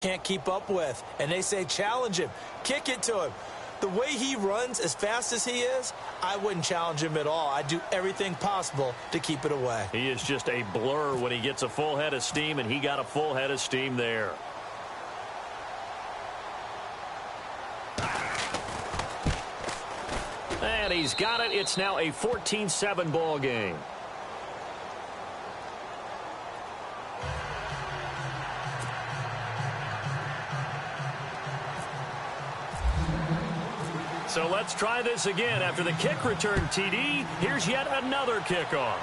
can't keep up with. And they say challenge him. Kick it to him. The way he runs as fast as he is, I wouldn't challenge him at all. I'd do everything possible to keep it away. He is just a blur when he gets a full head of steam, and he got a full head of steam there. And he's got it. It's now a 14-7 ball game. So let's try this again. After the kick return TD, here's yet another kickoff.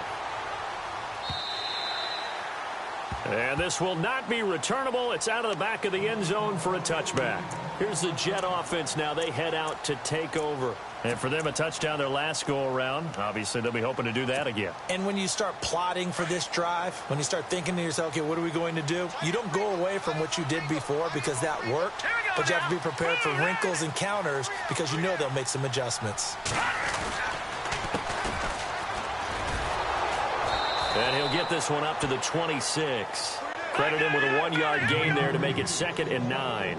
And this will not be returnable. It's out of the back of the end zone for a touchback. Here's the Jet offense now. They head out to take over. And for them, a touchdown their last go-around. Obviously, they'll be hoping to do that again. And when you start plotting for this drive, when you start thinking to yourself, okay, what are we going to do? You don't go away from what you did before because that worked, but you have to be prepared for wrinkles and counters because you know they'll make some adjustments. And he'll get this one up to the 26. Credit him with a 1-yard gain there to make it 2nd and 9.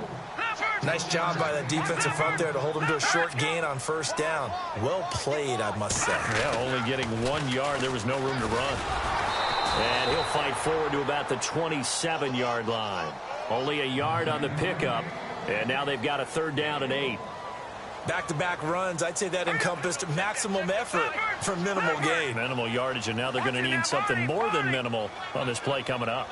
Nice job by that defensive front there to hold him to a short gain on first down. Well played, I must say. Yeah, only getting 1 yard. There was no room to run. And he'll fight forward to about the 27-yard line. Only a yard on the pickup. And now they've got a 3rd down and 8. Back-to-back runs, I'd say that encompassed maximum effort for minimal gain. Minimal yardage, and now they're going to need something more than minimal on this play coming up.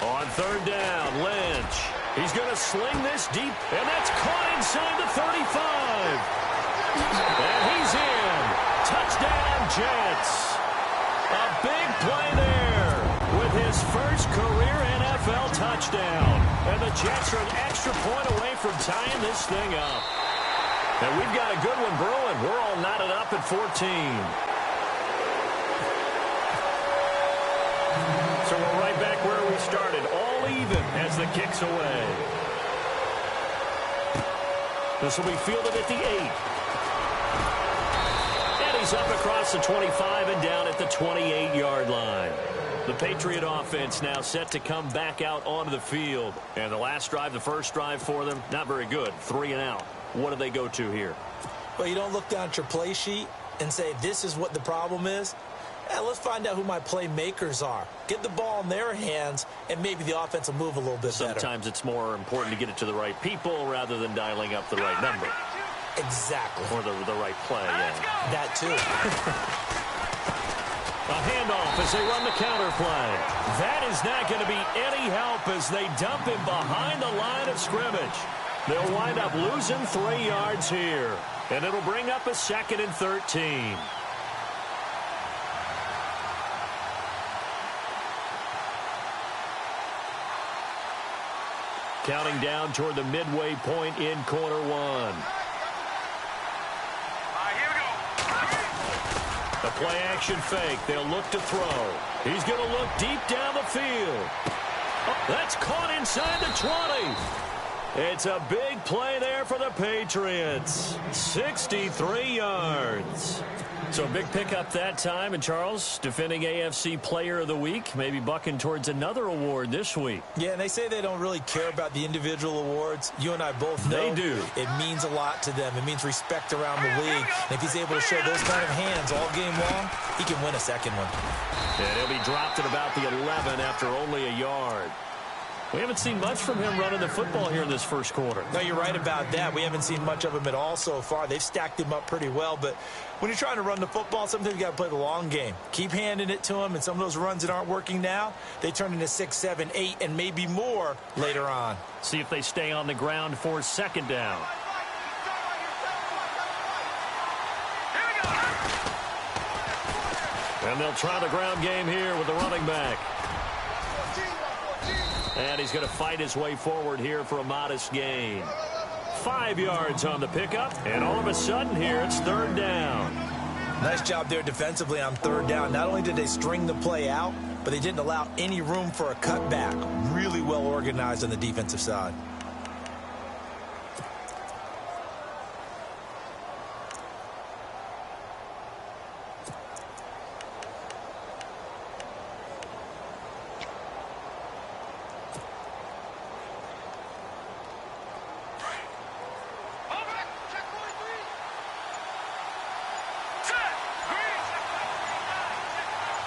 On 3rd down, Lynch. He's going to sling this deep, and that's caught inside the 35. And he's in. Touchdown, Jets. A big play there with his first career NFL touchdown. And the Jets are an extra point away from tying this thing up. And we've got a good one brewing. We're all knotted up at 14. So we're right back where we started, all even as the kick's away. This will be fielded at the 8. And he's up across the 25 and down at the 28-yard line. The Patriot offense now set to come back out onto the field. And the last drive, the first drive for them, not very good. 3 and out. What do they go to here? Well, you don't look down at your play sheet and say, this is what the problem is. Let's find out who my playmakers are. Get the ball in their hands, and maybe the offense will move a little bit better. Sometimes it's more important to get it to the right people rather than dialing up the right number. Exactly. Or the right play, yeah. That too. A handoff as they run the counter play. That is not going to be any help as they dump him behind the line of scrimmage. They'll wind up losing 3 yards here. And it'll bring up a 2nd and 13. Counting down toward the midway point in quarter 1. Here we go. The play action fake. They'll look to throw. He's going to look deep down the field. Oh, that's caught inside the 20. It's a big play there for the Patriots. 63 yards. So a big pickup that time. And Charles, defending AFC Player of the Week, maybe bucking towards another award this week. Yeah, and they say they don't really care about the individual awards. You and I both know they do. It means a lot to them. It means respect around the league. And if he's able to show those kind of hands all game long, he can win a 2nd one. And he'll be dropped at about the 11 after only a yard. We haven't seen much from him running the football here in this first quarter. No, you're right about that. We haven't seen much of him at all so far. They've stacked him up pretty well, but when you're trying to run the football, sometimes you got to play the long game. Keep handing it to him, and some of those runs that aren't working now, they turn into 6, 7, 8, and maybe more later on. See if they stay on the ground for 2nd down. And they'll try the ground game here with the running back. And he's going to fight his way forward here for a modest gain. 5 yards on the pickup, and all of a sudden here it's 3rd down. Nice job there defensively on third down. Not only did they string the play out, but they didn't allow any room for a cutback. Really well organized on the defensive side.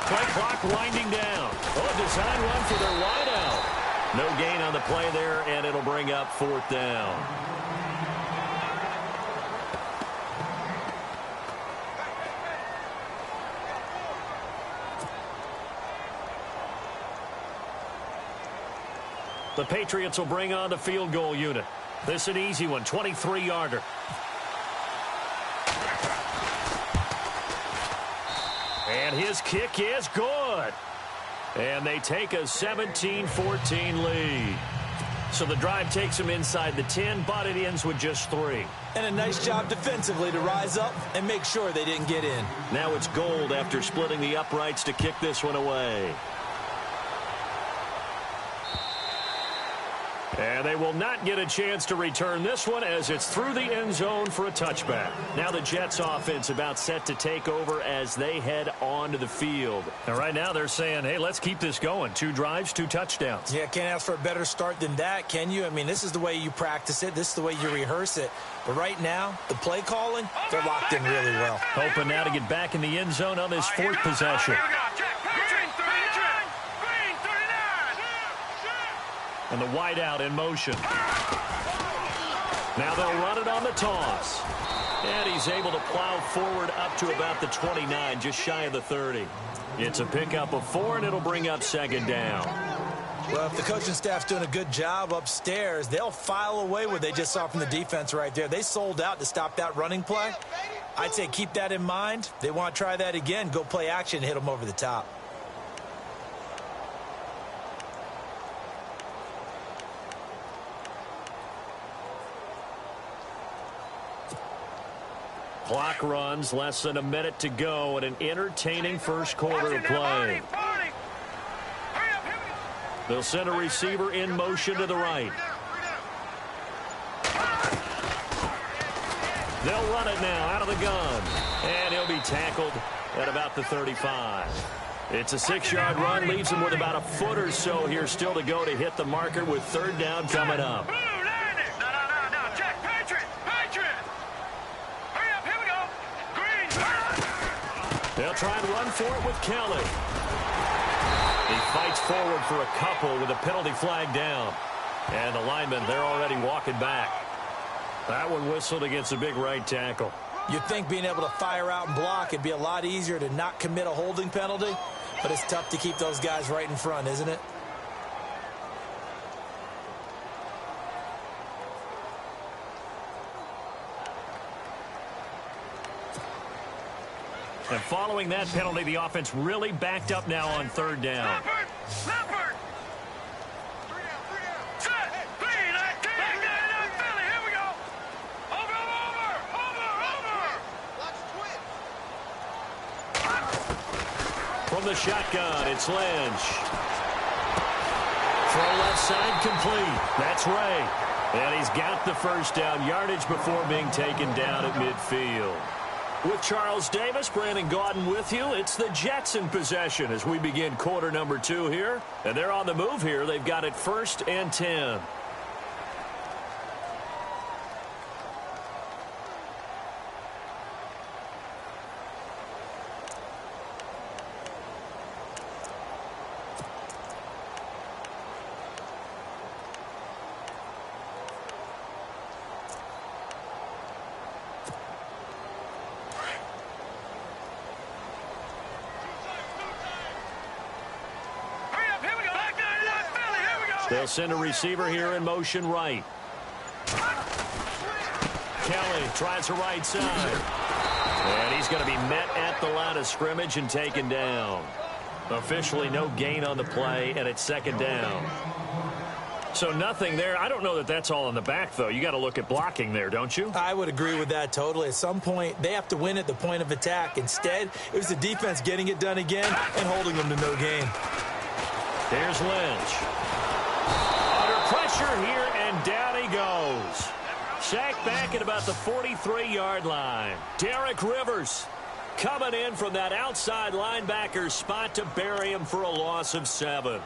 Play clock winding down. Oh, a design run for their wideout. No gain on the play there, and it'll bring up fourth down. The Patriots will bring on the field goal unit. This is an easy one, 23-yarder. And his kick is good. And they take a 17-14 lead. So the drive takes them inside the 10, but it ends with just 3. And a nice job defensively to rise up and make sure they didn't get in. Now it's Gold after splitting the uprights to kick this one away. And they will not get a chance to return this one as it's through the end zone for a touchback. Now the Jets offense about set to take over as they head onto the field. And right now they're saying, hey, let's keep this going. 2 drives, 2 touchdowns. Yeah, can't ask for a better start than that, can you? I mean, this is the way you practice it. This is the way you rehearse it. But right now, the play calling, they're locked in really well. Hoping now to get back in the end zone on this 4th possession. And the wideout in motion. Now they'll run it on the toss. And he's able to plow forward up to about the 29, just shy of the 30. It's a pickup of 4, and it'll bring up 2nd down. Well, if the coaching staff's doing a good job upstairs, they'll file away what they just saw from the defense right there. They sold out to stop that running play. I'd say keep that in mind. They want to try that again, go play action, hit them over the top. Clock runs, less than a minute to go, and an entertaining first quarter of play. They'll send a receiver in motion to the right. They'll run it now out of the gun, and he'll be tackled at about the 35. It's a 6-yard run, leaves him with about a foot or so here still to go to hit the marker with 3rd down coming up. They'll try and run for it with Kelly. He fights forward for a couple with a penalty flag down. And the linemen, they're already walking back. That one whistled against a big right tackle. You'd think being able to fire out and block, it'd be a lot easier to not commit a holding penalty. But it's tough to keep those guys right in front, isn't it? And following that penalty, the offense really backed up now on 3rd down. Leopard! Set! Clean! Philly! Here we go! Over! From the shotgun, it's Lynch. Throw left side complete. That's Ray. And he's got the first down yardage before being taken down at midfield. With Charles Davis, Brandon Gaudin with you. It's the Jets in possession as we begin quarter number 2 here. And they're on the move here. They've got it 1st and 10. They'll send a receiver here in motion right. Kelly tries the right side. And he's going to be met at the line of scrimmage and taken down. Officially no gain on the play, and it's 2nd down. So nothing there. I don't know that that's all in the back, though. You got to look at blocking there, don't you? I would agree with that totally. At some point, they have to win at the point of attack. Instead, it was the defense getting it done again and holding them to no gain. Here's Lynch. Under pressure here, and down he goes. Sacked back at about the 43-yard line. Derek Rivers coming in from that outside linebacker spot to bury him for a loss of 7.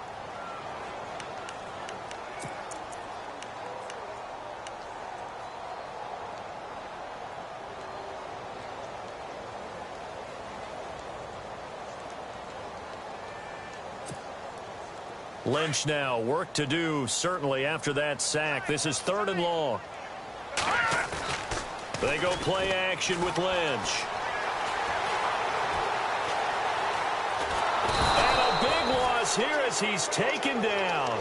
Lynch now, work to do, certainly, after that sack. This is 3rd and long. They go play action with Lynch. And a big loss here as he's taken down.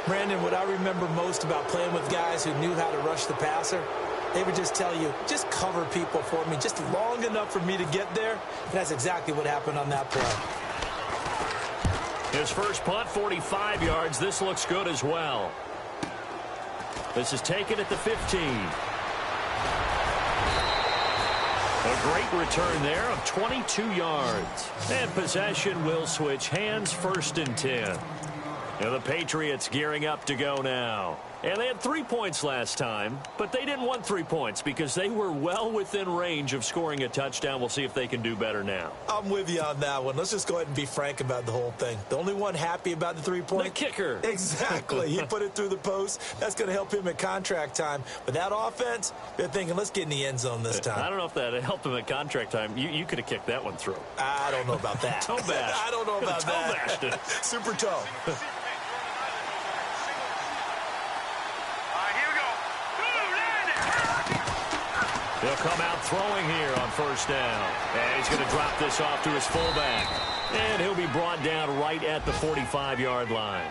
Brandon, what I remember most about playing with guys who knew how to rush the passer, they would just tell you, just cover people for me, just long enough for me to get there. And that's exactly what happened on that play. His first punt, 45 yards. This looks good as well. This is taken at the 15. A great return there of 22 yards. And possession will switch hands, 1st and 10. And the Patriots gearing up to go now. And they had 3 points last time, but they didn't want 3 points because they were well within range of scoring a touchdown. We'll see if they can do better now. I'm with you on that one. Let's just go ahead and be frank about the whole thing. The only one happy about the 3-point? The kicker. Exactly. He put it through the post. That's going to help him at contract time. But that offense, they're thinking, let's get in the end zone this time. I don't know if that helped him at contract time. You could have kicked that one through. I don't know about that. Toe bash. I don't know about toe that. Bashed it. Super toe. He'll come out throwing here on 1st down. And he's going to drop this off to his fullback. And he'll be brought down right at the 45-yard line.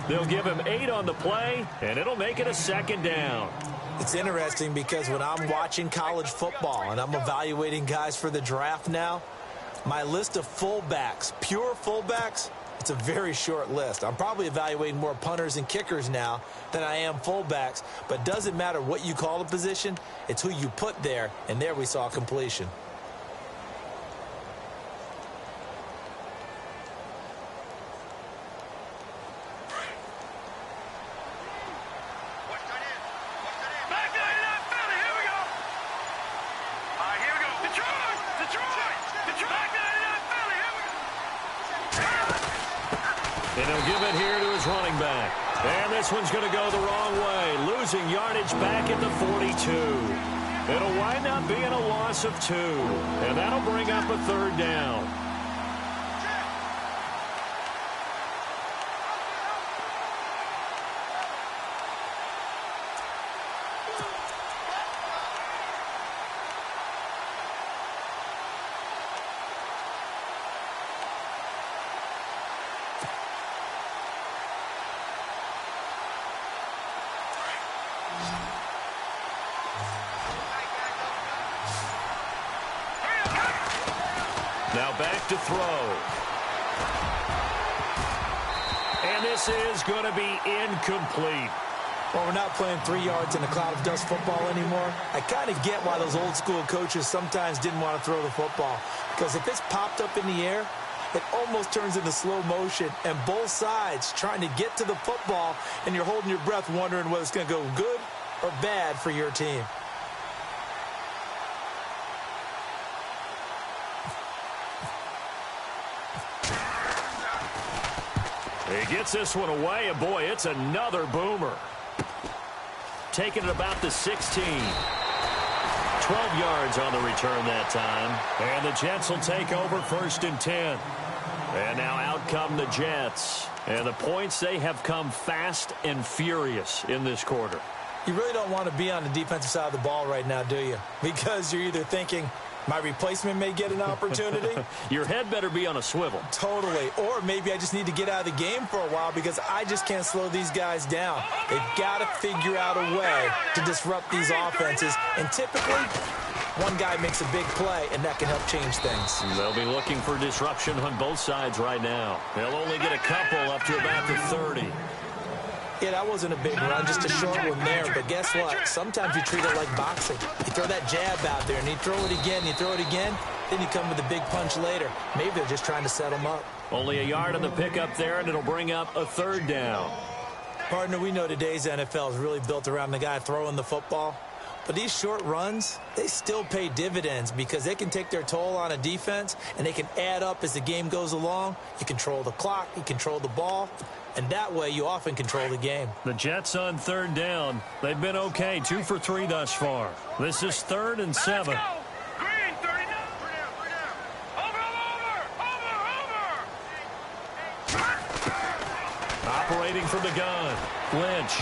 They'll give him 8 on the play, and it'll make it a 2nd down. It's interesting because when I'm watching college football and I'm evaluating guys for the draft now, my list of fullbacks, pure fullbacks, it's a very short list. I'm probably evaluating more punters and kickers now than I am fullbacks. But it doesn't matter what you call the position. It's who you put there. And there we saw completion. Back there in that Philly. Here we go. All right, here we go. Detroit. Back there in that Philly. Here we go. And he'll give it here to his running back. And this one's going to go the wrong way. Losing yardage back at the 42. It'll wind up being a loss of 2. And that'll bring up a 3rd down. Now back to throw. And this is going to be incomplete. Well, we're not playing 3 yards in a cloud of dust football anymore. I kind of get why those old school coaches sometimes didn't want to throw the football. Because if it's popped up in the air, it almost turns into slow motion. And both sides trying to get to the football, and you're holding your breath wondering whether it's going to go good or bad for your team. He gets this one away, and boy, it's another boomer. Taking it about the 16. 12 yards on the return that time. And the Jets will take over 1st and 10. And now out come the Jets. And the points, they have come fast and furious in this quarter. You really don't want to be on the defensive side of the ball right now, do you? Because you're either thinking, my replacement may get an opportunity. Your head better be on a swivel. Totally. Or maybe I just need to get out of the game for a while because I just can't slow these guys down. They've got to figure out a way to disrupt these offenses. And typically, one guy makes a big play, and that can help change things. They'll be looking for disruption on both sides right now. They'll only get a couple up to about the 30. Yeah, that wasn't a big run, just a short one there. But guess what? Sometimes you treat it like boxing. You throw that jab out there, and you throw it again, then you come with a big punch later. Maybe they're just trying to set them up. Only a yard on the pickup there, and it'll bring up a third down. Partner, we know today's NFL is really built around the guy throwing the football. But these short runs, they still pay dividends because they can take their toll on a defense, and they can add up as the game goes along. You control the clock, you control the ball, and that way you often control the game. The Jets on third down. They've been okay, 2 for 3 thus far. This is 3rd and 7. Let's go. Green, 39. Over. Operating from the gun. Lynch.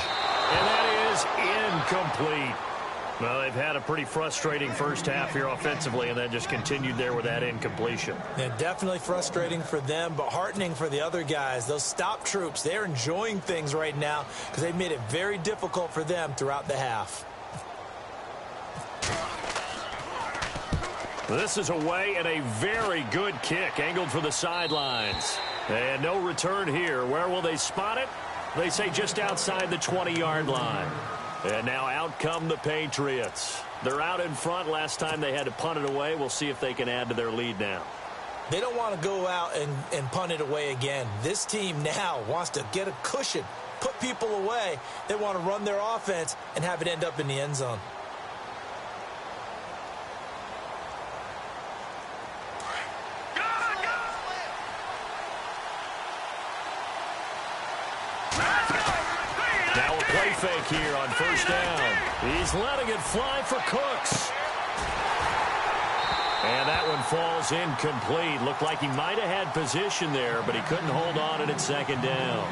And that is incomplete. Well, they've had a pretty frustrating first half here offensively, and then just continued there with that incompletion. Yeah, definitely frustrating for them, but heartening for the other guys. Those stop troops, they're enjoying things right now because they've made it very difficult for them throughout the half. This is away and a very good kick angled for the sidelines. And no return here. Where will they spot it? They say just outside the 20-yard line. And now out come the Patriots. They're out in front. Last time they had to punt it away. We'll see if they can add to their lead now. They don't want to go out and punt it away again. This team now wants to get a cushion, put people away. They want to run their offense and have it end up in the end zone. Now a play fake here on first down. He's letting it fly for Cooks. And that one falls incomplete. Looked like he might have had position there, but he couldn't hold on at second down.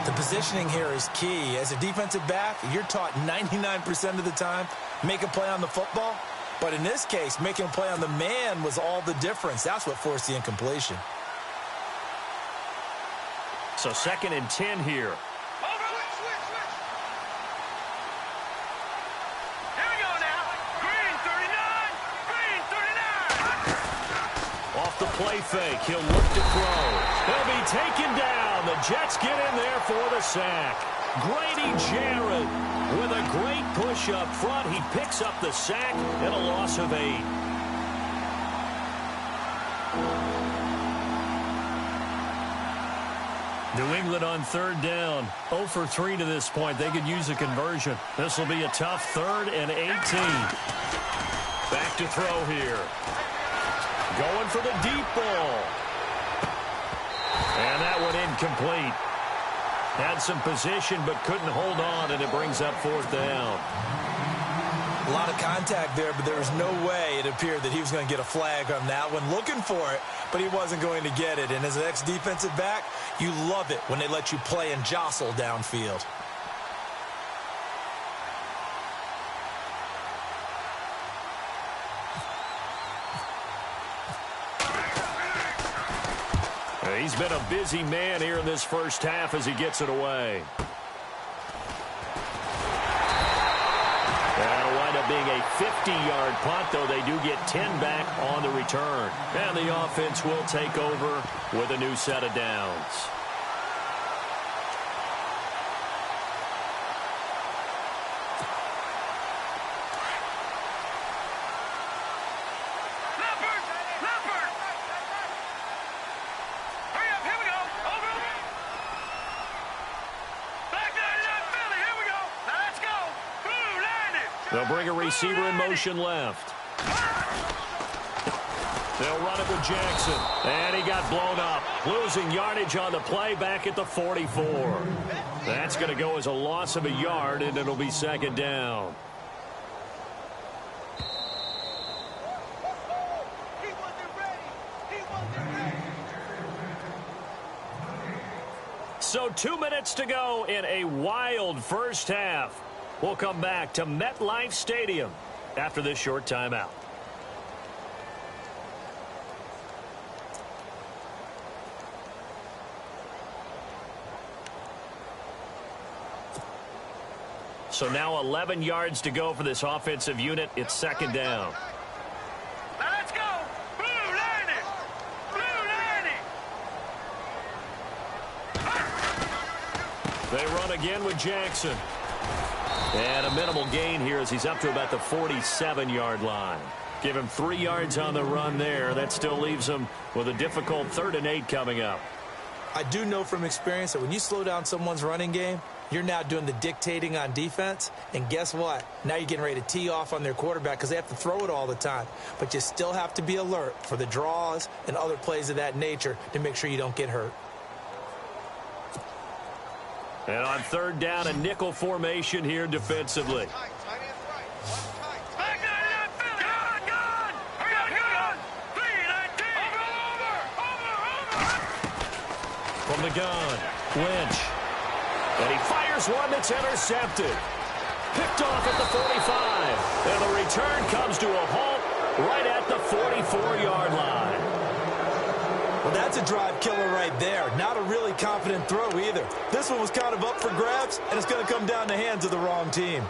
The positioning here is key. As a defensive back, you're taught 99% of the time, make a play on the football. But in this case, making a play on the man was all the difference. That's what forced the incompletion. So 2nd and 10 here. The play fake. He'll look to throw. He'll be taken down. The Jets get in there for the sack. Grady Jarrett with a great push up front. He picks up the sack and a loss of 8. New England on third down. 0 for 3 to this point. They could use a conversion. This will be a tough 3rd and 18. Back to throw here. Going for the deep ball. And that one incomplete. Had some position but couldn't hold on, and it brings up 4th down. A lot of contact there, but there was no way it appeared that he was going to get a flag on that one. Looking for it, but he wasn't going to get it. And as an ex-defensive back, you love it when they let you play and jostle downfield. He's been a busy man here in this first half as he gets it away. That'll wind up being a 50-yard punt, though they do get 10 back on the return. And the offense will take over with a new set of downs. They'll bring a receiver in motion left. They'll run it with Jackson. And he got blown up. Losing yardage on the play back at the 44. That's going to go as a loss of a yard, and it'll be 2nd down. So 2 minutes to go in a wild first half. We'll come back to MetLife Stadium after this short timeout. So now 11 yards to go for this offensive unit. It's 2nd down. Let's go! Blue Lightning! Blue Lightning! They run again with Jackson. And a minimal gain here as he's up to about the 47-yard line. Give him 3 yards on the run there. That still leaves him with a difficult 3rd and 8 coming up. I do know from experience that when you slow down someone's running game, you're now doing the dictating on defense. And guess what? Now you're getting ready to tee off on their quarterback because they have to throw it all the time. But you still have to be alert for the draws and other plays of that nature to make sure you don't get hurt. And on 3rd down, a nickel formation here defensively. From the gun, Lynch. And he fires one that's intercepted. Picked off at the 45. And the return comes to a halt right at the 44-yard line. Well, that's a drive killer right there. Not a really confident throw either. This one was kind of up for grabs, and it's going to come down the hands of the wrong team.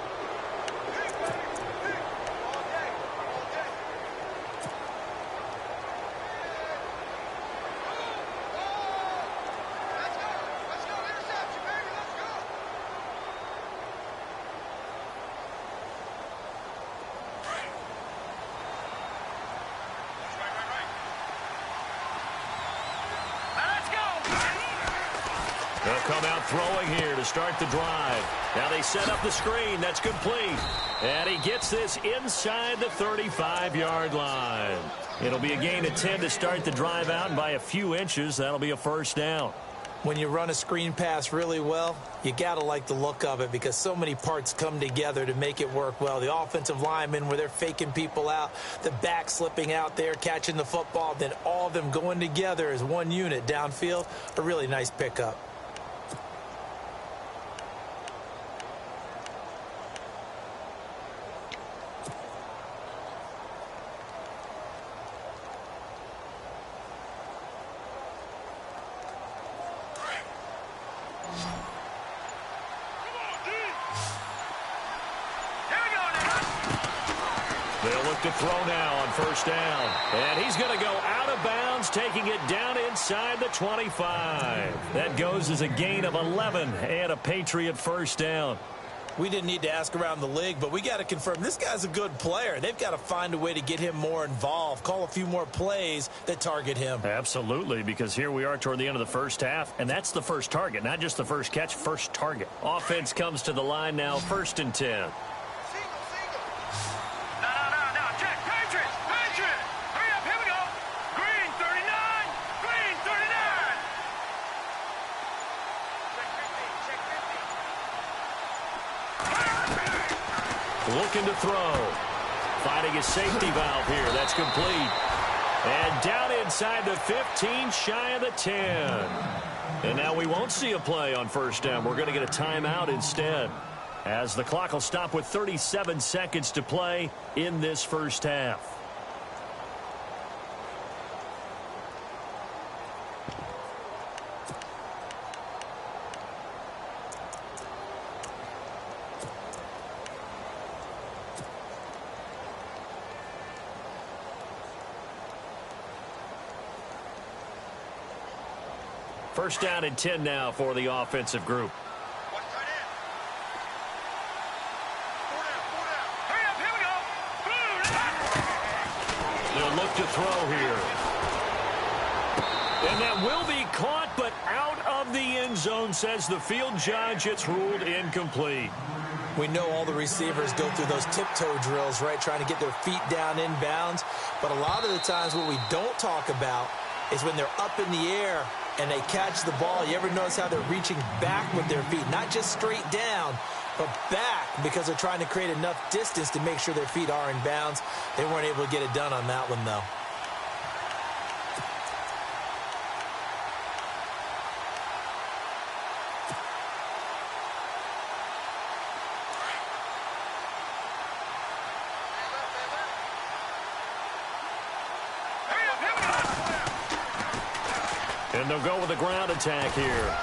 They'll come out throwing here to start the drive. Now they set up the screen. That's complete. And he gets this inside the 35-yard line. It'll be a gain of 10 to start the drive out, and by a few inches, that'll be a 1st down. When you run a screen pass really well, you got to like the look of it because so many parts come together to make it work well. The offensive linemen, where they're faking people out, the back slipping out there, catching the football, then all of them going together as one unit downfield, a really nice pickup. They'll look to throw now on 1st down. And he's going to go out of bounds, taking it down inside the 25. That goes as a gain of 11 and a Patriot 1st down. We didn't need to ask around the league, but we got to confirm this guy's a good player. They've got to find a way to get him more involved, call a few more plays that target him. Absolutely, because here we are toward the end of the 1st half, and that's the first target, not just the first catch, first target. Offense comes to the line now, 1st and 10. Looking to throw. Finding a safety valve here. That's complete. And down inside the 15, shy of the 10. And now we won't see a play on 1st down. We're going to get a timeout instead, as the clock will stop with 37 seconds to play in this 1st half. First down and 10 now for the offensive group. They'll look to throw here. And that will be caught, but out of the end zone, says the field judge. It's ruled incomplete. We know all the receivers go through those tiptoe drills, right, trying to get their feet down inbounds. But a lot of the times what we don't talk about is when they're up in the air and they catch the ball. You ever notice how they're reaching back with their feet? Not just straight down, but back, because they're trying to create enough distance to make sure their feet are in bounds. They weren't able to get it done on that one, though. And they'll go with a ground attack here.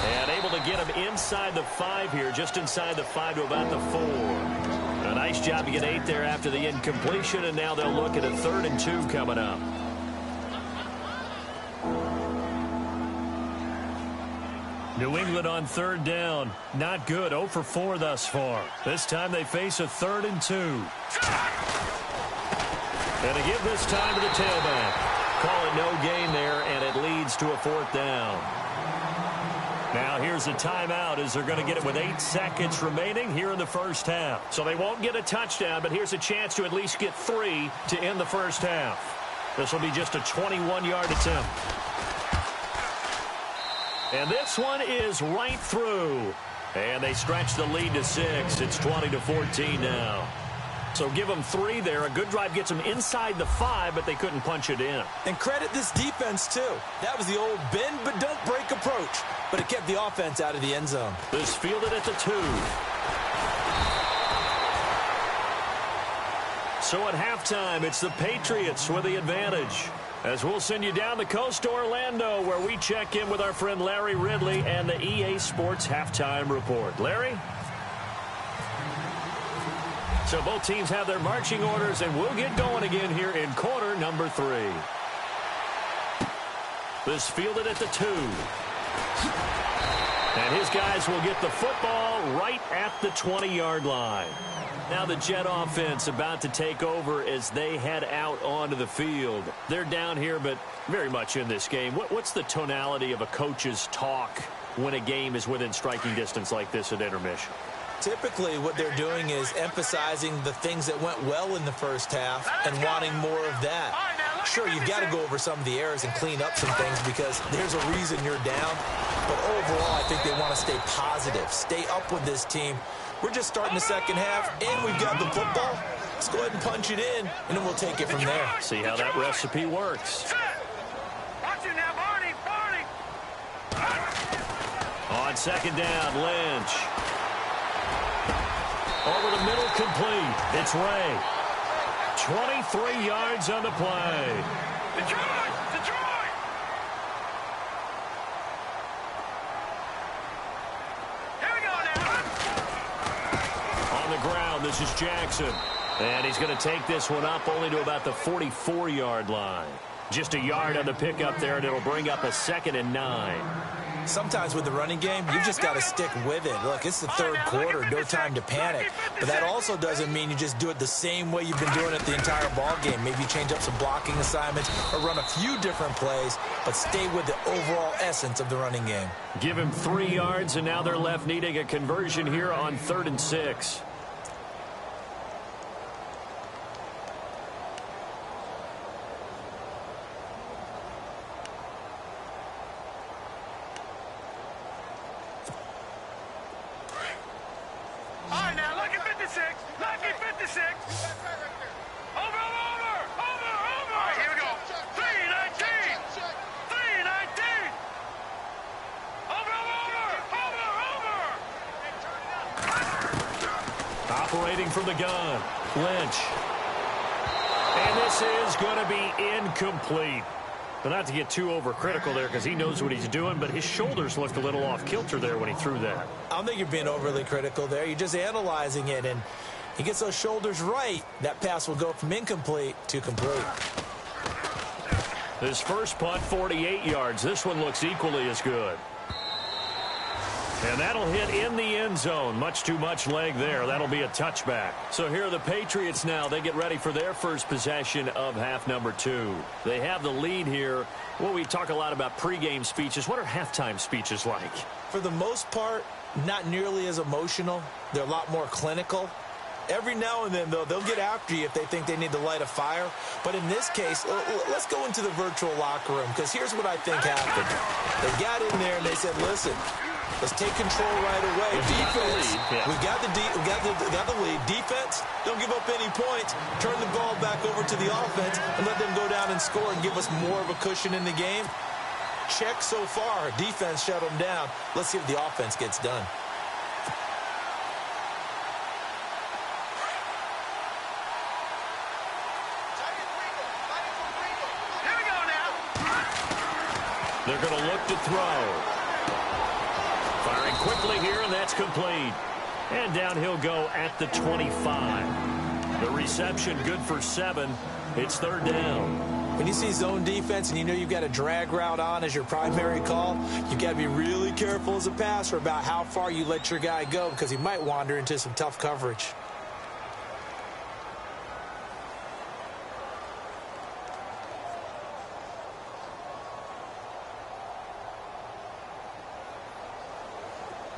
And able to get him inside the 5 here, just inside the 5 to about the 4. A nice job to get 8 there after the incompletion, and now they'll look at a 3rd and 2 coming up. New England on third down. Not good. 0 for 4 thus far. This time they face a 3rd and 2. And to give this time to the tailback. Call it no gain there, and it leads to a 4th down. Now here's a timeout as they're going to get it with 8 seconds remaining here in the first half. So they won't get a touchdown, but here's a chance to at least get 3 to end the first half. This will be just a 21-yard attempt. And this one is right through. And they stretch the lead to 6. It's 20-14 now. So give them 3 there. A good drive gets them inside the 5, but they couldn't punch it in. And credit this defense, too. That was the old bend but don't break approach. But it kept the offense out of the end zone. This fielded at the 2. So at halftime, it's the Patriots with the advantage. As we'll send you down the coast to Orlando, where we check in with our friend Larry Ridley and the EA Sports Halftime Report. Larry? So both teams have their marching orders, and we'll get going again here in quarter number 3. This fielded at the 2. And his guys will get the football right at the 20-yard line. Now the Jet offense about to take over as they head out onto the field. They're down here, but very much in this game. What's the tonality of a coach's talk when a game is within striking distance like this at intermission? Typically, what they're doing is emphasizing the things that went well in the first half and wanting more of that. Sure, you've got to go over some of the errors and clean up some things because there's a reason you're down. But overall, I think they want to stay positive, stay up with this team. We're just starting the second half, and we've got the football. Let's go ahead and punch it in, and then we'll take it from there. See how that recipe works. Watch it now, Barney. On second down, Lynch. Over the middle, complete. It's Ray. 23 yards on the play. Detroit! Here we go now. On the ground, this is Jackson. And he's going to take this one up only to about the 44-yard line. Just a yard on the pickup there, and it'll bring up a 2nd and 9. Sometimes with the running game, you've just got to stick with it. Look, it's the third quarter, no time to panic. But that also doesn't mean you just do it the same way you've been doing it the entire ball game. Maybe change up some blocking assignments or run a few different plays, but stay with the overall essence of the running game. Give him 3 yards, and now they're left needing a conversion here on 3rd and 6. All right, now, lucky 56. Lucky 56. Over. All right, here we go. 319. 319. Over. Operating from the gun, Lynch. And this is going to be incomplete. But not to get too overcritical there because he knows what he's doing, but his shoulders looked a little off kilter there when he threw that. I don't think you're being overly critical there. You're just analyzing it, and he gets those shoulders right. That pass will go from incomplete to complete. His first punt, 48 yards. This one looks equally as good. And that'll hit in the end zone. Much too much leg there. That'll be a touchback. So here are the Patriots now. They get ready for their first possession of half number 2. They have the lead here. Well, we talk a lot about pregame speeches. What are halftime speeches like? For the most part, not nearly as emotional. They're a lot more clinical. Every now and then, though, they'll get after you if they think they need to light a fire. But in this case, let's go into the virtual locker room because here's what I think happened. They got in there and they said, listen, let's take control right away. Defense, we've got the lead. Defense, don't give up any points. Turn the ball back over to the offense and let them go down and score and give us more of a cushion in the game. Check so far. Defense shut them down. Let's see if the offense gets done. Here we go now. They're going to look to throw. Firing quickly here, and that's complete. And down he'll go at the 25. The reception good for 7. It's 3rd down. When you see zone defense and you know you've got a drag route on as your primary call, you've got to be really careful as a passer about how far you let your guy go because he might wander into some tough coverage.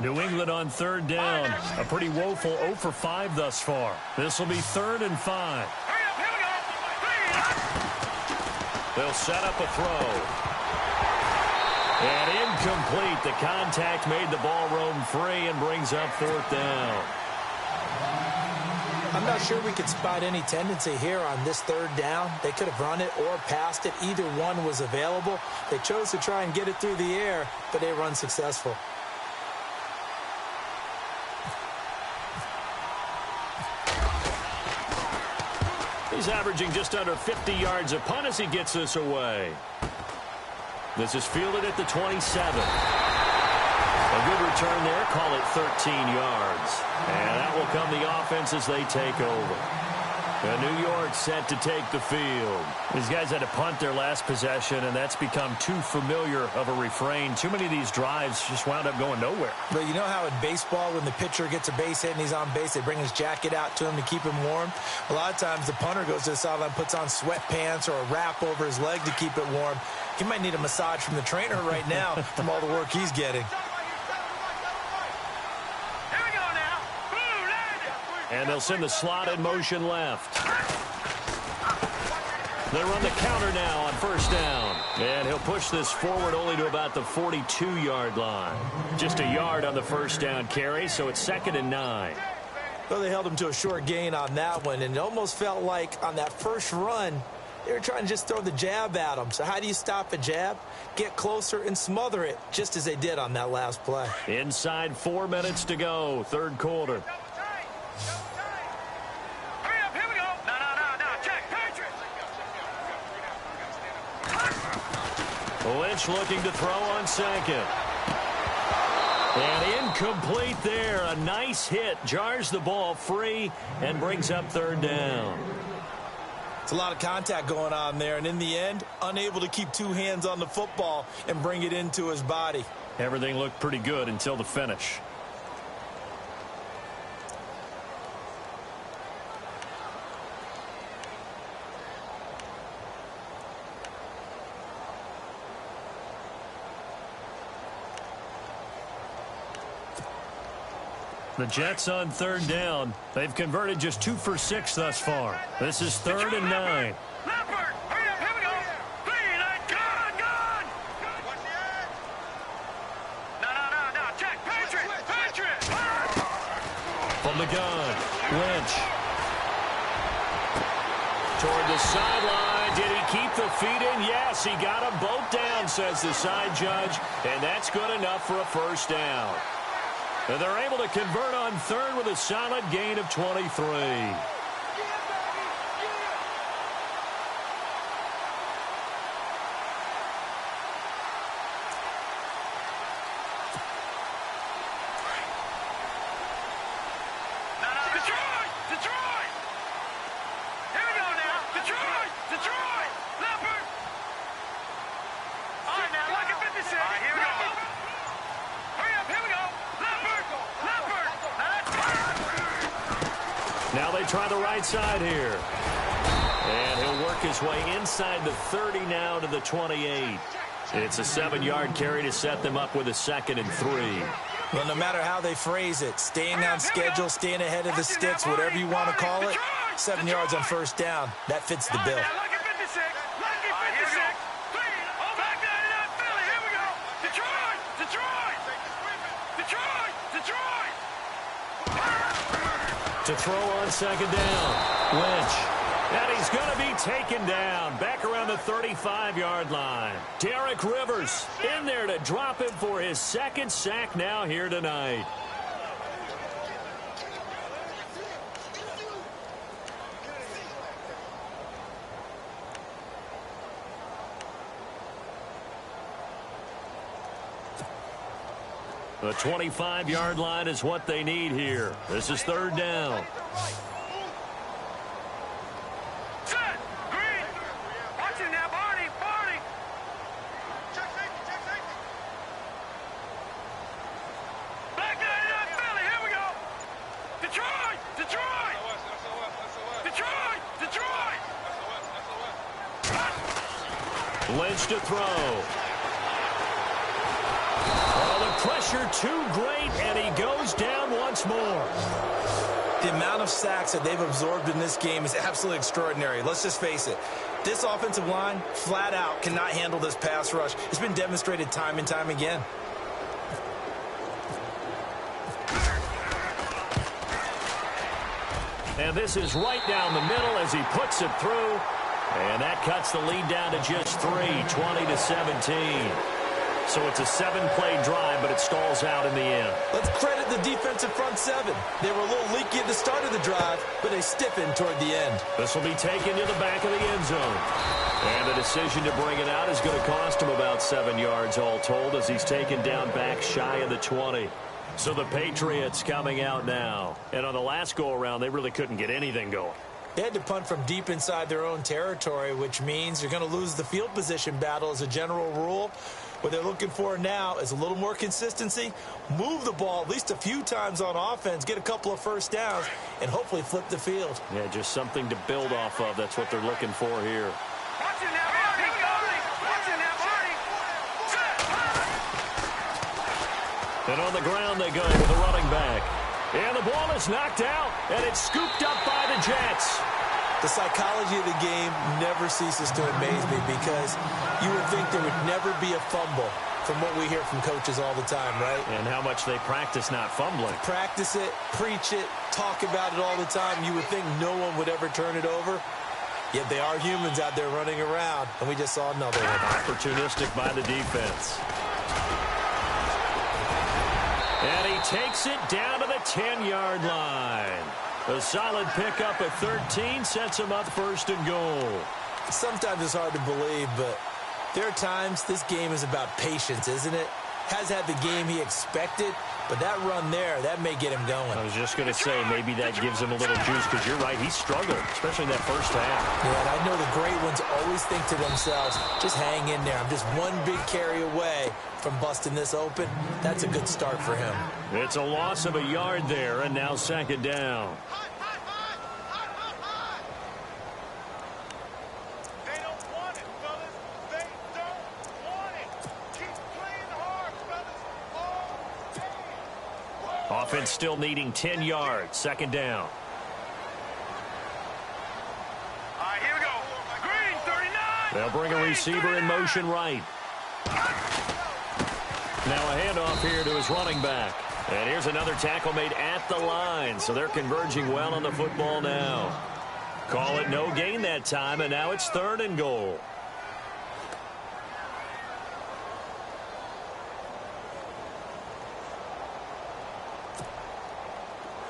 New England on third down. A pretty woeful 0 for 5 thus far. This will be 3rd and 5. They'll set up a throw. And incomplete. The contact made the ball roam free and brings up 4th down. I'm not sure we could spot any tendency here on this 3rd down. They could have run it or passed it. Either one was available. They chose to try and get it through the air, but they run successful. He's averaging just under 50 yards a punt as he gets this away. This is fielded at the 27. A good return there. Call it 13 yards. And that will come the offense as they take over. New York set to take the field. These guys had to punt their last possession, and that's become too familiar of a refrain. Too many of these drives just wound up going nowhere. But you know how in baseball, when the pitcher gets a base hit and he's on base, they bring his jacket out to him to keep him warm? A lot of times the punter goes to the sideline, puts on sweatpants or a wrap over his leg to keep it warm. He might need a massage from the trainer right now from all the work he's getting. And they'll send the slot in motion left. They run the counter now on 1st down. And he'll push this forward only to about the 42-yard line. Just a yard on the 1st down carry, so it's 2nd and 9. Well, they held him to a short gain on that one, and it almost felt like on that first run, they were trying to just throw the jab at him. So how do you stop a jab? Get closer and smother it, just as they did on that last play. Inside 4 minutes to go, 3rd quarter. Lynch looking to throw on 2nd. And incomplete there. A nice hit. Jars the ball free and brings up 3rd down. It's a lot of contact going on there. And in the end, unable to keep 2 hands on the football and bring it into his body. Everything looked pretty good until the finish. The Jets on 3rd down. They've converted just 2 for 6 thus far. This is 3rd and 9. From the gun, Lynch. Toward the sideline. Did he keep the feet in? Yes, he got them both down, says the side judge. And that's good enough for a 1st down. And they're able to convert on 3rd with a solid gain of 23. Now they try the right side here. And he'll work his way inside the 30 now to the 28. It's a 7-yard carry to set them up with a 2nd and 3. Well, no matter how they phrase it, staying on schedule, staying ahead of the sticks, whatever you want to call it, 7 yards on 1st down, that fits the bill. To throw on 2nd down, Lynch. And he's going to be taken down back around the 35-yard line. Derek Rivers in there to drop him for his 2nd sack now here tonight. The 25-yard line is what they need here. This is 3rd down. Set. Green. Watching that ball. Lynch to throw. Oh, the pressure too great, and he goes down once more. The amount of sacks that they've absorbed in this game is absolutely extraordinary. Let's just face it. This offensive line, flat out, cannot handle this pass rush. It's been demonstrated time and time again. And this is right down the middle as he puts it through. And that cuts the lead down to just 3, 20-17. So it's a 7-play drive, but it stalls out in the end. Let's credit the defensive front seven. They were a little leaky at the start of the drive, but they stiffened toward the end. This will be taken to the back of the end zone. And the decision to bring it out is going to cost him about 7 yards all told as he's taken down back shy of the 20. So the Patriots coming out now. And on the last go-around, they really couldn't get anything going. They had to punt from deep inside their own territory, which means you're going to lose the field position battle as a general rule. What they're looking for now is a little more consistency, move the ball at least a few times on offense, get a couple of first downs, and hopefully flip the field. Yeah, just something to build off of. That's what they're looking for here. Watching that, Marty. Watching that, Marty. And on the ground they go with the running back. And the ball is knocked out, and it's scooped up by the Jets. The psychology of the game never ceases to amaze me because you would think there would never be a fumble from what we hear from coaches all the time, right? And how much they practice not fumbling. Practice it, preach it, talk about it all the time. You would think no one would ever turn it over. Yet they are humans out there running around, and we just saw another one. Opportunistic by the defense. And he takes it down to the 10-yard line. A solid pickup at 13 sets him up first and goal. Sometimes it's hard to believe, but there are times this game is about patience, isn't it? Has had the game he expected, but that run there, that may get him going. I was just going to say, maybe that gives him a little juice, because you're right, he struggled, especially in that first half. Yeah, and I know the great ones always think to themselves, just hang in there. I'm just one big carry away from busting this open. That's a good start for him. It's a loss of a yard there, and now second down. They don't want it, fellas. They don't want it. Keep playing hard, fellas. All day. Offense still needing 10 yards, second down. All right, here we go. Green, 39. They'll bring a receiver in motion right. Now a handoff here to his running back. And here's another tackle made at the line. So they're converging well on the football now. Call it no gain that time, and now it's third and goal.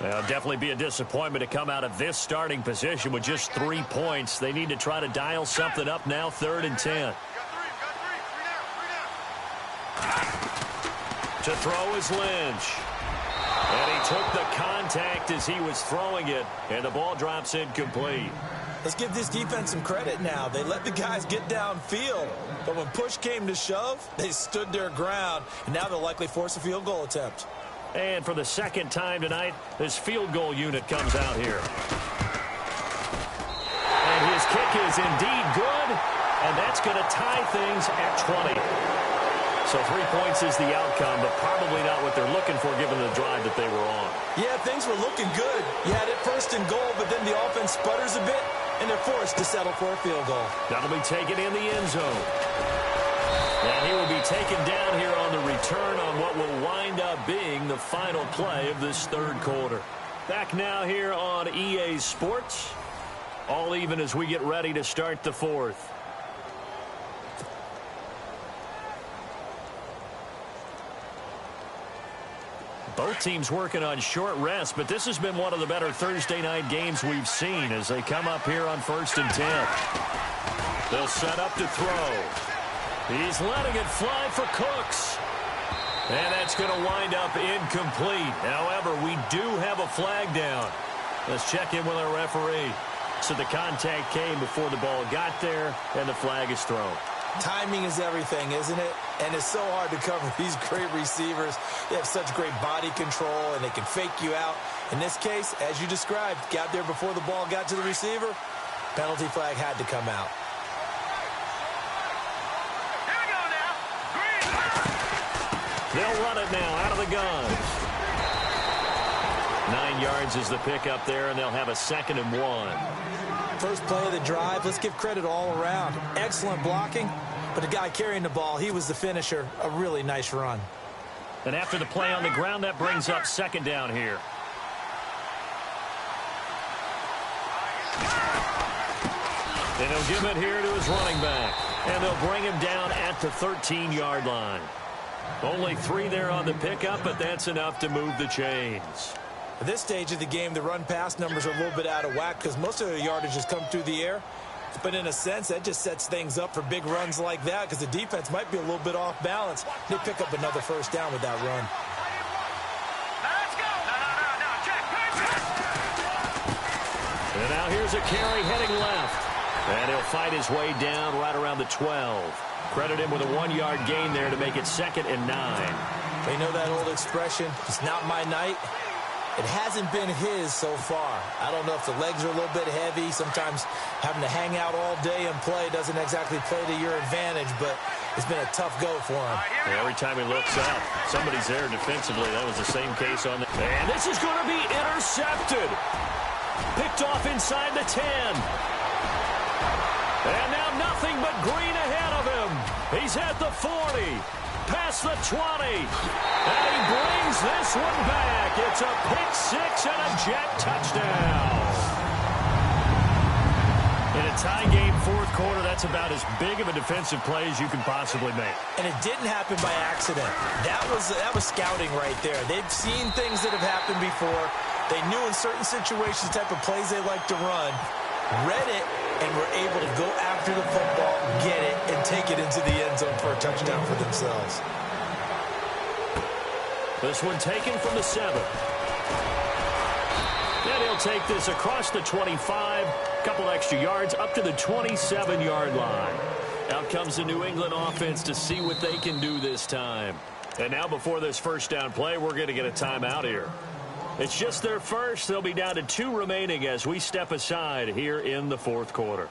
Well, definitely be a disappointment to come out of this starting position with just 3 points. They need to try to dial something up now, 3rd and 10. To throw is Lynch. And he took the contact as he was throwing it, and the ball drops incomplete. Let's give this defense some credit now. They let the guys get downfield, but when push came to shove, they stood their ground, and now they'll likely force a field goal attempt. And for the second time tonight, this field goal unit comes out here. And his kick is indeed good, and that's going to tie things at 20. So 3 points is the outcome, but probably not what they're looking for given the drive that they were on. Yeah, things were looking good. You had it first and goal, but then the offense sputters a bit, and they're forced to settle for a field goal. That'll be taken in the end zone. And he will be taken down here on the return on what will wind up being the final play of this third quarter. Back now here on EA Sports. All even as we get ready to start the fourth. Both teams working on short rest, but this has been one of the better Thursday night games we've seen as they come up here on 1st and 10. They'll set up to throw. He's letting it fly for Cooks. And that's going to wind up incomplete. However, we do have a flag down. Let's check in with our referee. So the contact came before the ball got there, and the flag is thrown. Timing is everything, isn't it? And it's so hard to cover these great receivers. They have such great body control, and they can fake you out. In this case, as you described, got there before the ball got to the receiver. Penalty flag had to come out. They'll run it now out of the gun. 9 yards is the pickup there, and they'll have a 2nd and 1. First play of the drive, let's give credit all around. Excellent blocking, but the guy carrying the ball, he was the finisher. A really nice run. And after the play on the ground, that brings up 2nd down here. And he'll give it here to his running back. And they'll bring him down at the 13-yard line. Only 3 there on the pickup, but that's enough to move the chains. At this stage of the game, the run-pass numbers are a little bit out of whack because most of the yardage has come through the air. But in a sense, that just sets things up for big runs like that because the defense might be a little bit off balance. They pick up another first down with that run. Let's go. No, check. And now here's a carry heading left. And he'll fight his way down right around the 12. Credit him with a 1-yard gain there to make it 2nd and 9. They know that old expression, it's not my night. It hasn't been his so far. I don't know if the legs are a little bit heavy. Sometimes having to hang out all day and play doesn't exactly play to your advantage, but it's been a tough go for him. And every time he looks up, somebody's there defensively. That was the same case on the... And this is going to be intercepted. Picked off inside the 10. And now nothing but green ahead of him. He's at the 40. Past the 20. And he brings this one back. It's a pick-6 and a jet touchdown. In a tie game, 4th quarter, that's about as big of a defensive play as you can possibly make. And it didn't happen by accident. That was scouting right there. They've seen things that have happened before. They knew in certain situations the type of plays they like to run, read it, and were able to go after the football, get it, and take it into the end zone for a touchdown for themselves. This one taken from the 7. And he'll take this across the 25, couple extra yards up to the 27-yard line. Out comes the New England offense to see what they can do this time. And now before this first down play, we're going to get a timeout here. It's just their first. They'll be down to 2 remaining as we step aside here in the 4th quarter.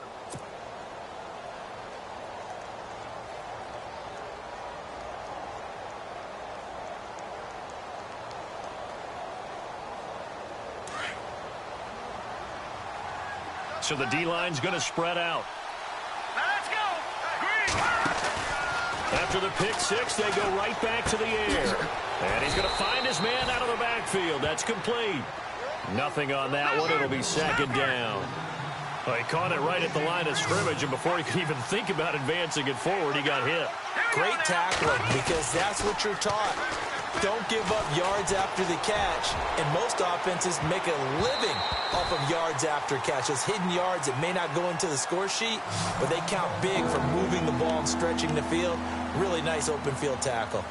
So the D-line's going to spread out. Let's go. Green. After the pick-6, they go right back to the air. And he's going to find his man out of the backfield. That's complete. Nothing on that one. It'll be 2nd down. Well, he caught it right at the line of scrimmage, and before he could even think about advancing it forward, he got hit. Great tackling because that's what you're taught. Don't give up yards after the catch. And most offenses make a living off of yards after catch. Those hidden yards that may not go into the score sheet, but they count big for moving the ball and stretching the field. Really nice open field tackle.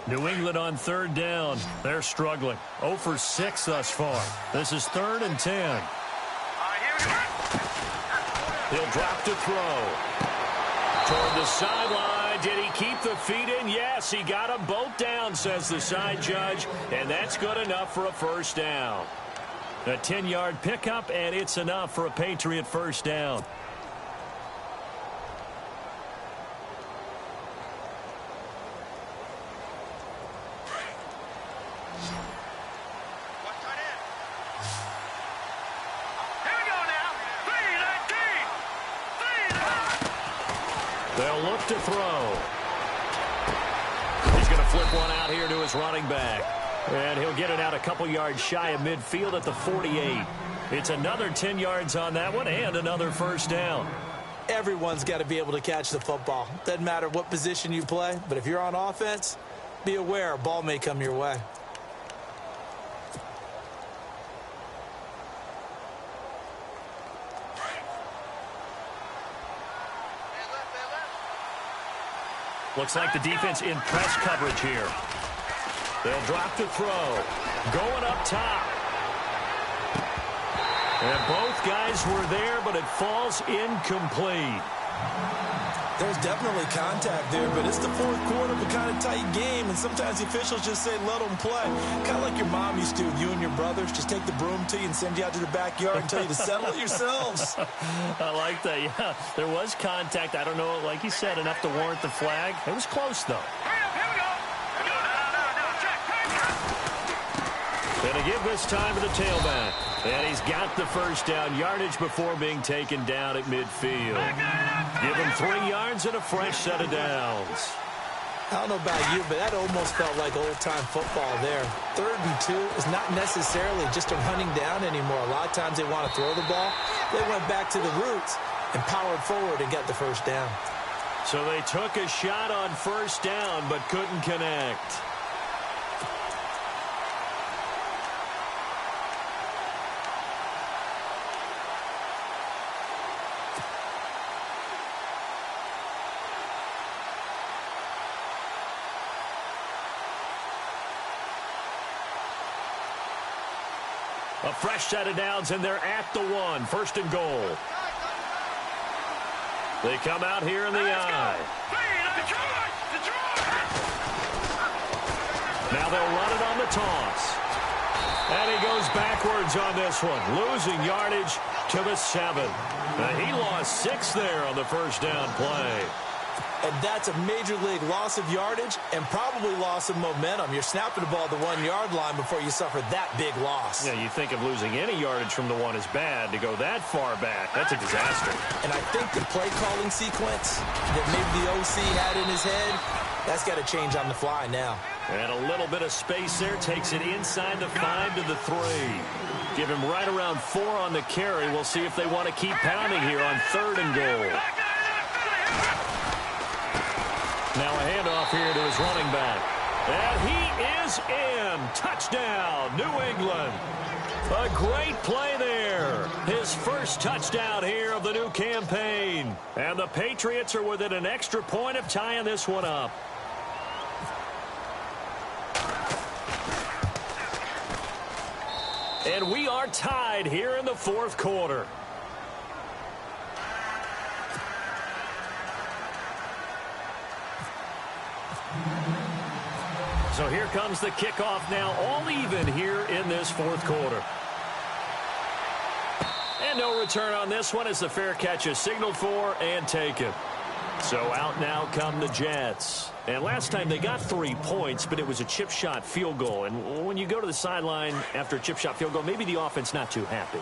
New England on 3rd down. They're struggling. 0 for 6 thus far. This is 3rd and 10. He'll drop to throw. Toward the sideline. Did he keep the feet in? Yes, he got them both down, says the side judge. And that's good enough for a first down. A 10-yard pickup, and it's enough for a Patriot first down. They'll look to throw. He's going to flip one out here to his running back. And he'll get it out a couple yards shy of midfield at the 48. It's another 10 yards on that one and another first down. Everyone's got to be able to catch the football. Doesn't matter what position you play, but if you're on offense, be aware a ball may come your way. Looks like the defense in press coverage here. They'll drop to throw. Going up top. And both guys were there, but it falls incomplete. There's definitely contact there, but it's the fourth quarter of a kind of tight game, and sometimes the officials just say, let them play. Kind of like your mom used to with you and your brothers. Just take the broom to you and send you out to the backyard and tell you to settle it yourselves. I like that, yeah. There was contact. I don't know, like you said, enough to warrant the flag. It was close, though. Gonna give this time to the tailback. And he's got the first down yardage before being taken down at midfield. Give him 3 yards and a fresh set of downs. I don't know about you, but that almost felt like old-time football there. 3rd and 2 is not necessarily just a running down anymore. A lot of times they want to throw the ball. They went back to the roots and powered forward and got the first down. So they took a shot on first down but couldn't connect. A fresh set of downs, and they're at the 1. 1st and goal. They come out here in the I. Now they'll run it on the toss. And he goes backwards on this one, losing yardage to the 7. He lost 6 there on the first down play. And that's a major league loss of yardage and probably loss of momentum. You're snapping the ball at the 1-yard line before you suffer that big loss. Yeah, you think of losing any yardage from the 1 is bad. To go that far back, that's a disaster. And I think the play calling sequence that maybe the OC had in his head, that's got to change on the fly now. And a little bit of space there takes it inside the 5 to the 3. Give him right around 4 on the carry. We'll see if they want to keep pounding here on 3rd and goal. Now a handoff here to his running back. And he is in. Touchdown, New England. A great play there. His first touchdown here of the new campaign. And the Patriots are within an extra point of tying this one up. And we are tied here in the 4th quarter. So here comes the kickoff now, all even here in this 4th quarter. And no return on this one as the fair catch is signaled for and taken. So out now come the Jets. And last time they got 3 points, but it was a chip shot field goal. And when you go to the sideline after a chip shot field goal, maybe the offense not too happy.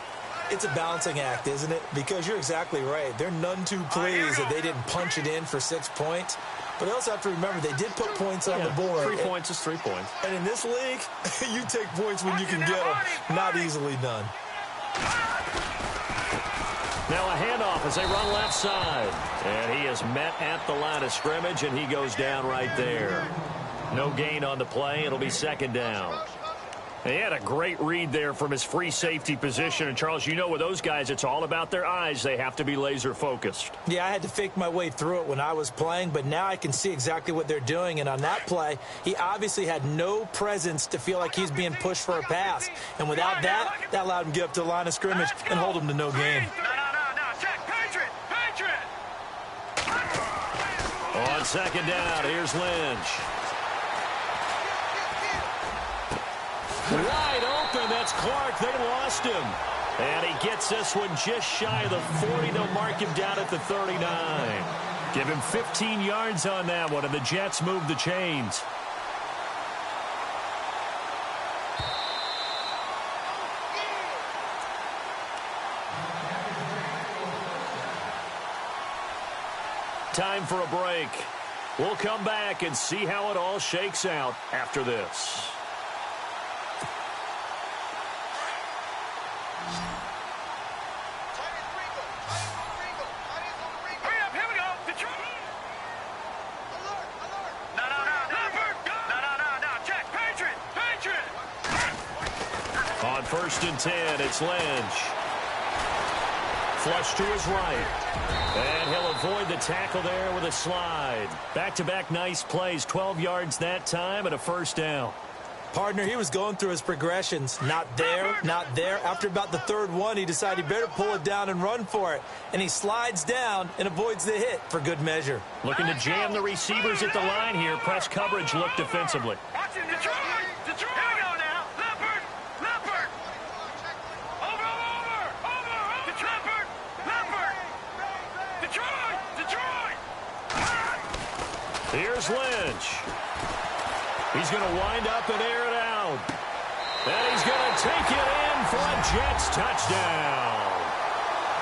It's a balancing act, isn't it? Because you're exactly right. They're none too pleased that they didn't punch it in for 6 points. But they also have to remember they did put points on the board. 3 points is 3 points. And in this league, you take points when you can get them. Not easily done. Now a handoff as they run left side. And he is met at the line of scrimmage, and he goes down right there. No gain on the play. It'll be 2nd down. He had a great read there from his free safety position. And, Charles, you know with those guys, it's all about their eyes. They have to be laser focused. Yeah, I had to fake my way through it when I was playing, but now I can see exactly what they're doing. And on that play, he obviously had no presence to feel like he's being pushed for a pass. And without that, that allowed him to get up to the line of scrimmage and hold him to no gain. Check, Patriot! On 2nd down, here's Lynch. Wide open, that's Clark. They lost him. And he gets this one just shy of the 40. They'll mark him down at the 39. Give him 15 yards on that one, and the Jets move the chains. Time for a break. We'll come back and see how it all shakes out after this. On 1st and 10, it's Lynch. Flush to his right. And he'll avoid the tackle there with a slide. Back-to-back nice plays, 12 yards that time and a 1st down. Partner, he was going through his progressions. Not there, not there. After about the third one, he decided he better pull it down and run for it. And he slides down and avoids the hit for good measure. Looking to jam the receivers at the line here. Press coverage look defensively. Watch it, Detroit! Detroit! Here we go now. Leopard! Leopard! Over! Leopard! Leopard! Detroit! Detroit! Here's Lynch. He's going to wind up and air it out. And he's going to take it in for a Jets touchdown.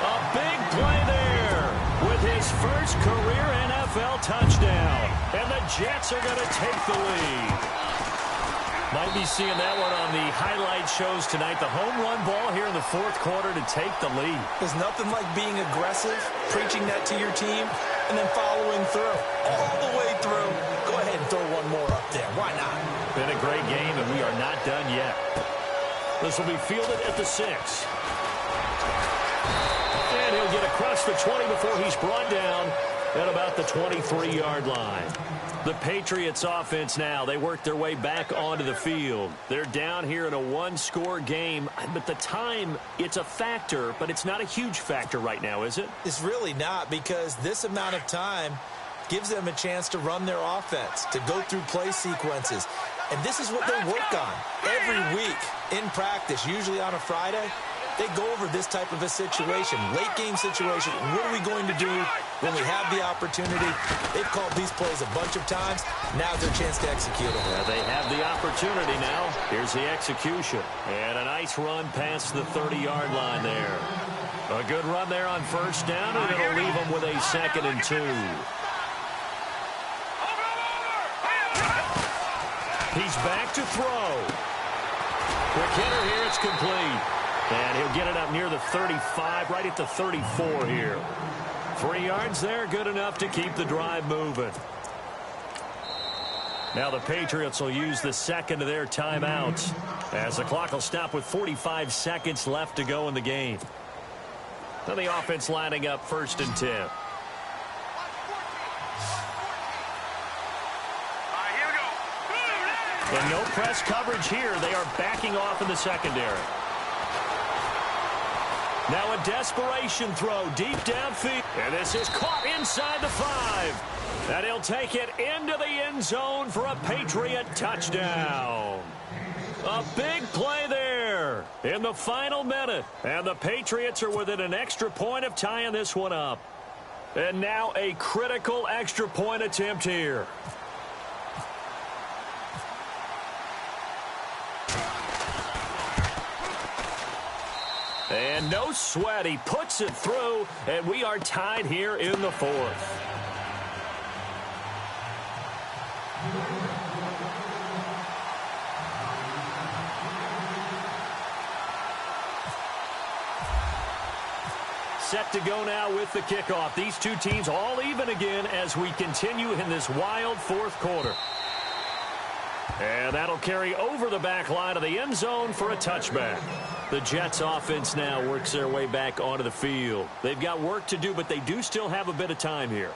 A big play there with his first career NFL touchdown. And the Jets are going to take the lead. Might be seeing that one on the highlight shows tonight. The home run ball here in the fourth quarter to take the lead. There's nothing like being aggressive, preaching that to your team, and then following through. All the way through. Go ahead and throw one more up there. Why not? Been a great game, and we are not done yet. This will be fielded at the 6. And he'll get across the 20 before he's brought down at about the 23-yard line. The Patriots offense now, they work their way back onto the field. They're down here in a one-score game. But the time, it's a factor, but it's not a huge factor right now, is it? It's really not, because this amount of time gives them a chance to run their offense, to go through play sequences. And this is what they work on every week in practice, usually on a Friday. They go over this type of a situation, late-game situation. What are we going to do when we have the opportunity? They've called these plays a bunch of times. Now's their chance to execute them. Yeah, they have the opportunity now. Here's the execution. And a nice run past the 30-yard line there. A good run there on first down, and it'll leave them with a 2nd and 2. He's back to throw. Quick hitter here, it's complete. And he'll get it up near the 35, right at the 34 here. 3 yards there, good enough to keep the drive moving. Now the Patriots will use the second of their timeouts, as the clock will stop with 45 seconds left to go in the game. Now the offense lining up 1st and 10. And no press coverage here. They are backing off in the secondary. Now a desperation throw deep downfield. And this is caught inside the 5. And he'll take it into the end zone for a Patriot touchdown. A big play there in the final minute. And the Patriots are within an extra point of tying this one up. And now a critical extra point attempt here. And no sweat, he puts it through, and we are tied here in the 4th. Set to go now with the kickoff. These two teams all even again as we continue in this wild 4th quarter. And that'll carry over the back line of the end zone for a touchback. The Jets offense now works their way back onto the field. They've got work to do, but they do still have a bit of time here.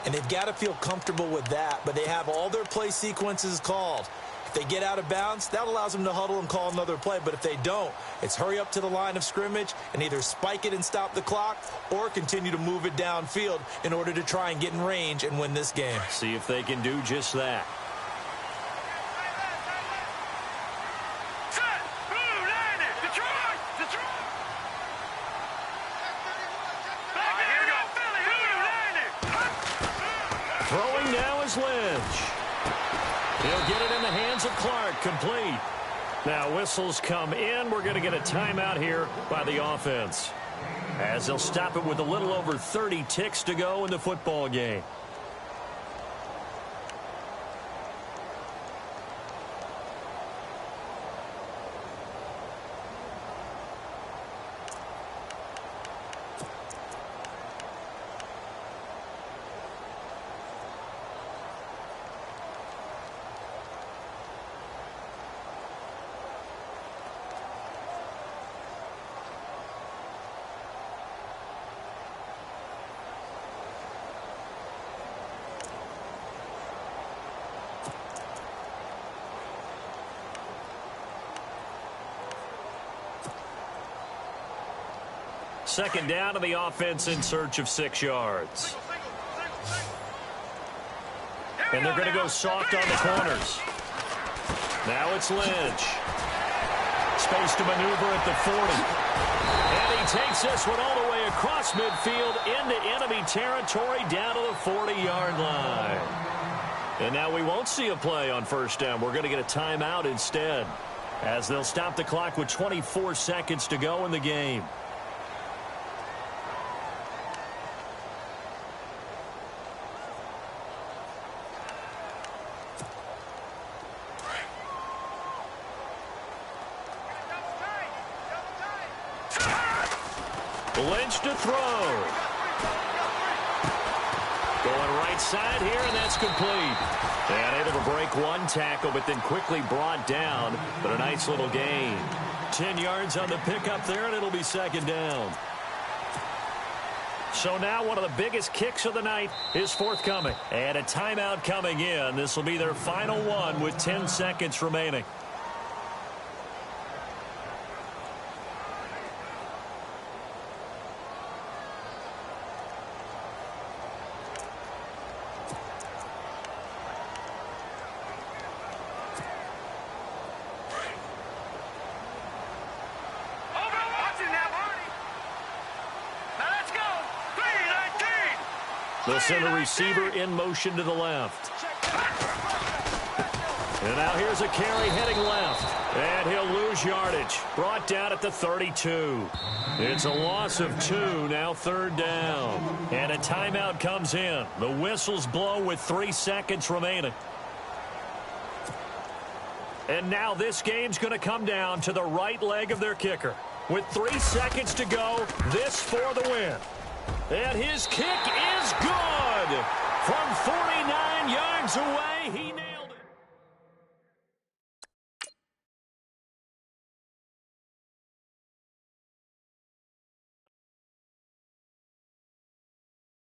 And they've got to feel comfortable with that, but they have all their play sequences called. If they get out of bounds, that allows them to huddle and call another play. But if they don't, it's hurry up to the line of scrimmage and either spike it and stop the clock or continue to move it downfield in order to try and get in range and win this game. See if they can do just that. Throwing now is Lynch. He'll get it in the hands of Clark, complete. Now whistles come in. We're going to get a timeout here by the offense, as they'll stop it with a little over 30 ticks to go in the football game. second down to the offense in search of 6 yards. And they're going to go soft on the corners. Now it's Lynch. Space to maneuver at the 40. And he takes this one all the way across midfield into enemy territory down to the 40-yard line. And now we won't see a play on first down. We're going to get a timeout instead, as they'll stop the clock with 24 seconds to go in the game. Lynch to throw. Going right side here, and that's complete. And able to break one tackle, but then quickly brought down. But a nice little gain. 10 yards on the pickup there, and it'll be second down. So now one of the biggest kicks of the night is forthcoming. And a timeout coming in. This will be their final one with 10 seconds remaining. They'll send a receiver in motion to the left. And now here's a carry heading left. And he'll lose yardage. Brought down at the 32. It's a loss of 2, now third down. And a timeout comes in. The whistles blow with 3 seconds remaining. And now this game's going to come down to the right leg of their kicker. With 3 seconds to go, this for the win. And his kick is good. From 49 yards away, he